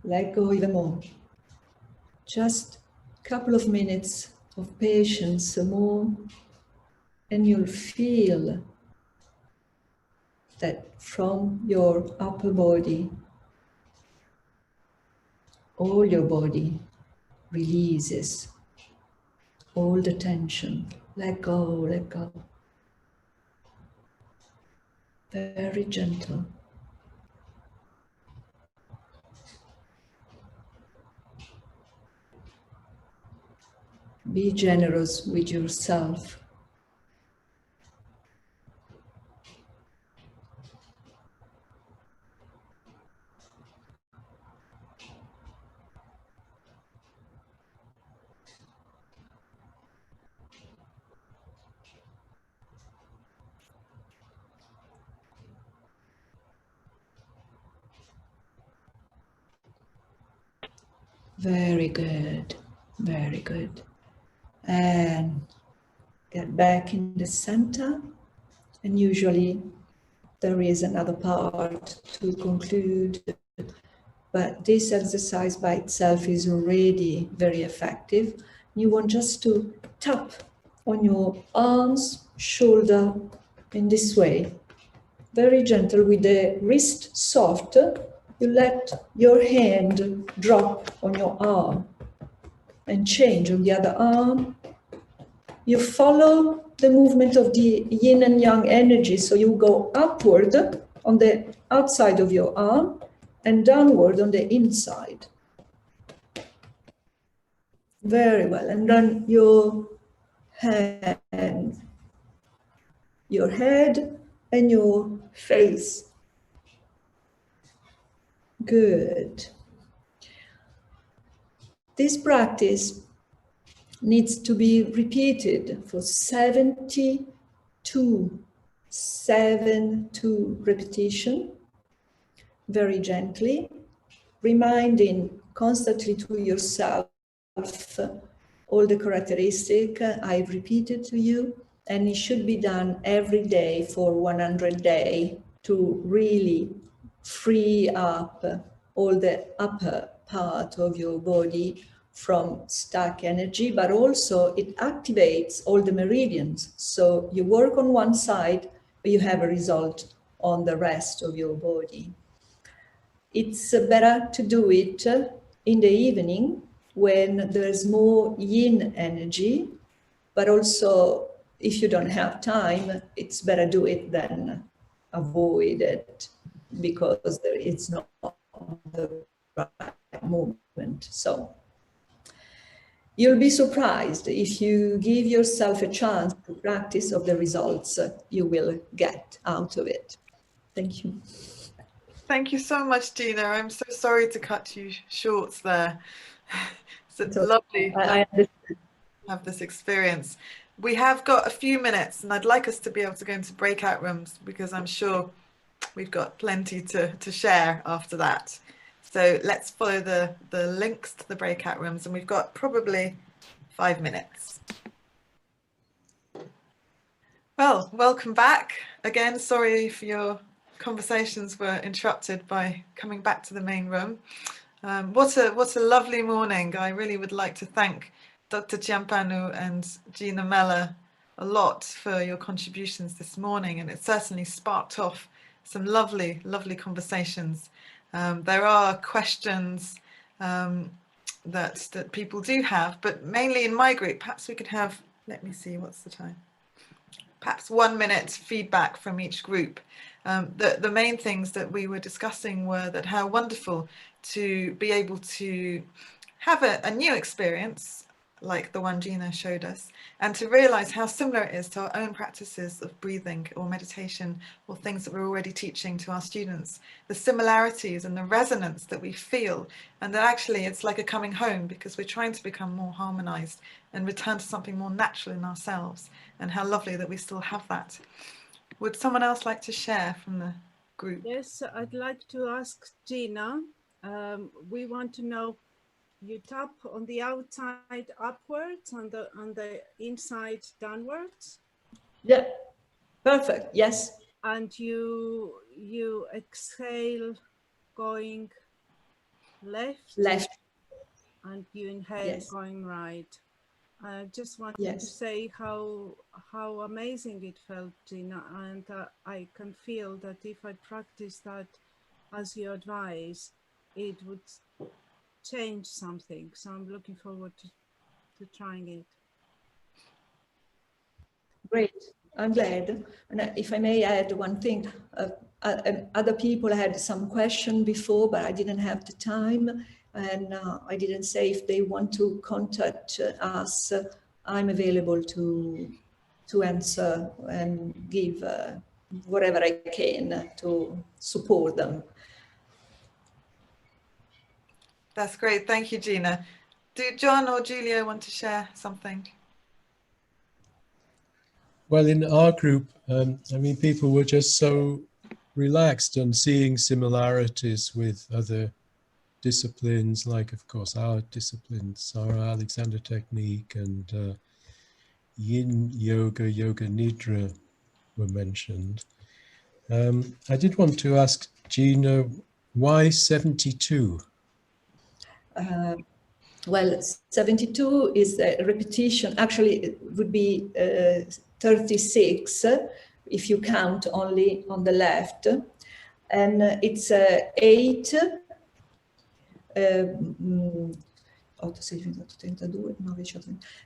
Let go even more. Just a couple of minutes of patience more, and you'll feel that from your upper body, all your body releases all the tension. Let go, let go. Very gentle. Be generous with yourself. Very good, very good. And get back in the center. And usually there is another part to conclude, but this exercise by itself is already very effective. You want just to tap on your arms, shoulder, in this way. Very gentle with the wrist soft. You let your hand drop on your arm and change on the other arm. You follow the movement of the yin and yang energy. So you go upward on the outside of your arm and downward on the inside. Very well. And then your hand, your head and your face. Good. This practice needs to be repeated for 72 repetition, very gently, reminding constantly to yourself all the characteristics I've repeated to you, and it should be done every day for 100 days to really free up all the upper part of your body from stuck energy, but also it activates all the meridians. So you work on one side, but you have a result on the rest of your body. It's better to do it in the evening when there's more yin energy, but also if you don't have time, it's better do it than avoid it, because it's not the right movement. So you'll be surprised if you give yourself a chance to practice of the results you will get out of it. Thank you. Thank you so much, Gina. I'm so sorry to cut you short there. It's lovely to have this experience. We have got a few minutes, and I'd like us to be able to go into breakout rooms, because I'm sure we've got plenty to share after that. So let's follow the links to the breakout rooms, and we've got probably 5 minutes. Well, welcome back. Again, sorry if your conversations were interrupted by coming back to the main room. What a lovely morning. I really would like to thank Dr. Ciampanu and Gina Mella a lot for your contributions this morning, and it certainly sparked off some lovely, lovely conversations. There are questions that people do have, but mainly in my group. Perhaps we could have, let me see, what's the time? Perhaps 1 minute feedback from each group. The main things that we were discussing were that how wonderful to be able to have a new experience like the one Gina showed us, and to realize how similar it is to our own practices of breathing or meditation or things that we're already teaching to our students, the similarities and the resonance that we feel, and that actually it's like a coming home because we're trying to become more harmonized and return to something more natural in ourselves, and how lovely that we still have that. Would someone else like to share from the group? Yes, I'd like to ask Gina. We want to know, you tap on the outside upwards, on the inside downwards, Yeah, perfect. Yes. and you exhale going left, Left. and you inhale Yes. going right. I just wanted to Yes. say how amazing it felt, Gina, and I can feel that if I practice that as you advise, it would change something. So I'm looking forward to trying it. Great. I'm glad. And if I may add one thing, other people had some question before, but I didn't have the time, and I didn't say if they want to contact us. I'm available to answer and give whatever I can to support them. That's great. Thank you, Gina. Do John or Julia want to share something? Well, in our group, I mean, people were just so relaxed and seeing similarities with other disciplines, like, of course, our disciplines, our Alexander technique and yin yoga, yoga nidra were mentioned. I did want to ask Gina, why 72? Well, 72 is a repetition. Actually, it would be 36 if you count only on the left. And it's 8,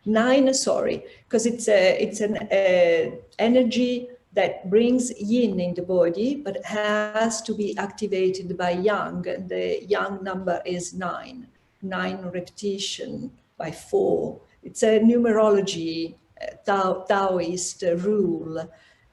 9, sorry, because it's an energy that brings yin in the body, but has to be activated by yang. And the yang number is 9. 9 repetition by 4. It's a numerology, Taoist rule,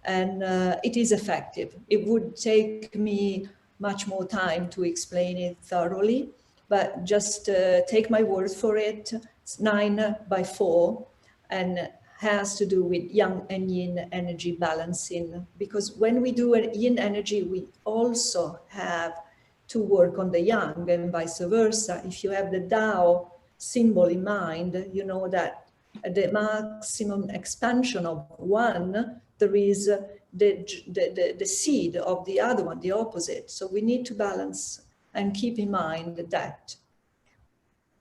and it is effective. It would take me much more time to explain it thoroughly, but just take my word for it. It's 9 by 4 and has to do with yang and yin energy balancing, because when we do a yin energy, we also have to work on the yang and vice versa. If you have the Tao symbol in mind, you know that at the maximum expansion of one, there is the seed of the other one, the opposite. So we need to balance and keep in mind that.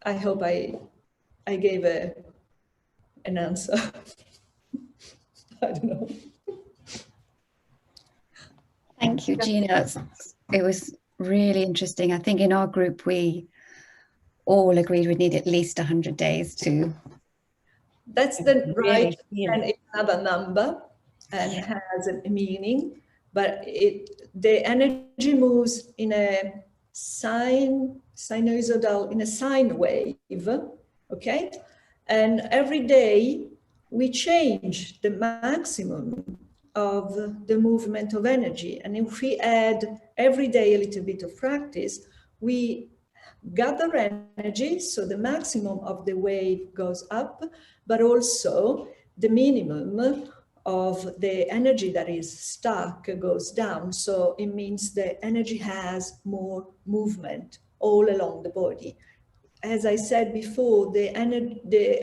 I hope I gave an answer. I don't know. Thank you, Gina. It was really interesting. I think in our group, we all agreed we need at least 100 days to. That's the right, feel and it. it's another number and has a meaning, but the energy moves in a sinusoidal, in a sine wave, okay? And every day we change the maximum of the movement of energy. And if we add every day a little bit of practice, we gather energy, so the maximum of the wave goes up, but also the minimum of the energy that is stuck goes down. So it means the energy has more movement all along the body. As I said before, the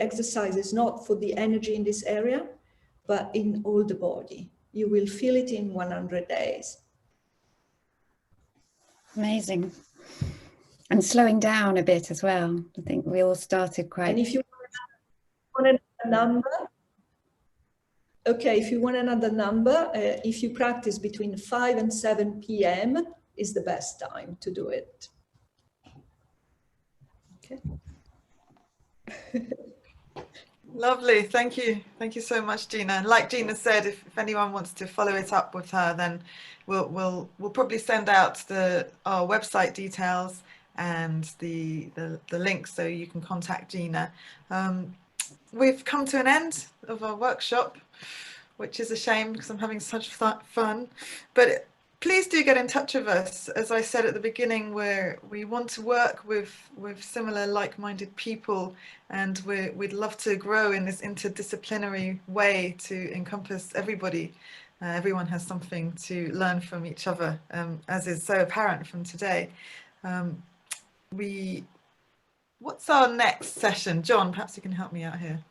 exercise is not for the energy in this area, but in all the body. You will feel it in 100 days. Amazing. And slowing down a bit as well. I think we all started quite. And if you want a number, okay, if you want another number, if you practice between 5 and 7 p.m. is the best time to do it. Okay. Lovely, thank you. Thank you so much, Gina. And like Gina said, if anyone wants to follow it up with her, then we'll probably send out our website details and the link so you can contact Gina. we've come to an end of our workshop, which is a shame because I'm having such fun. But please do get in touch with us. As I said at the beginning, we want to work with similar like-minded people, and we'd love to grow in this interdisciplinary way to encompass everybody. Everyone has something to learn from each other, as is so apparent from today. What's our next session? John, perhaps you can help me out here.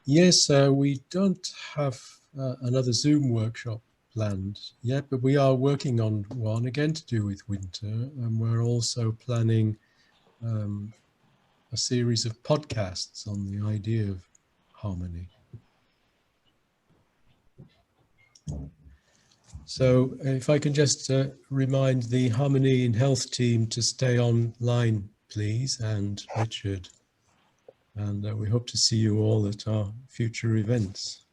Yes, we don't have another Zoom workshop planned yet, but we are working on one again to do with winter, and we're also planning a series of podcasts on the idea of harmony. So if I can just remind the Harmony in Health team to stay online, please, and Richard. And we hope to see you all at our future events.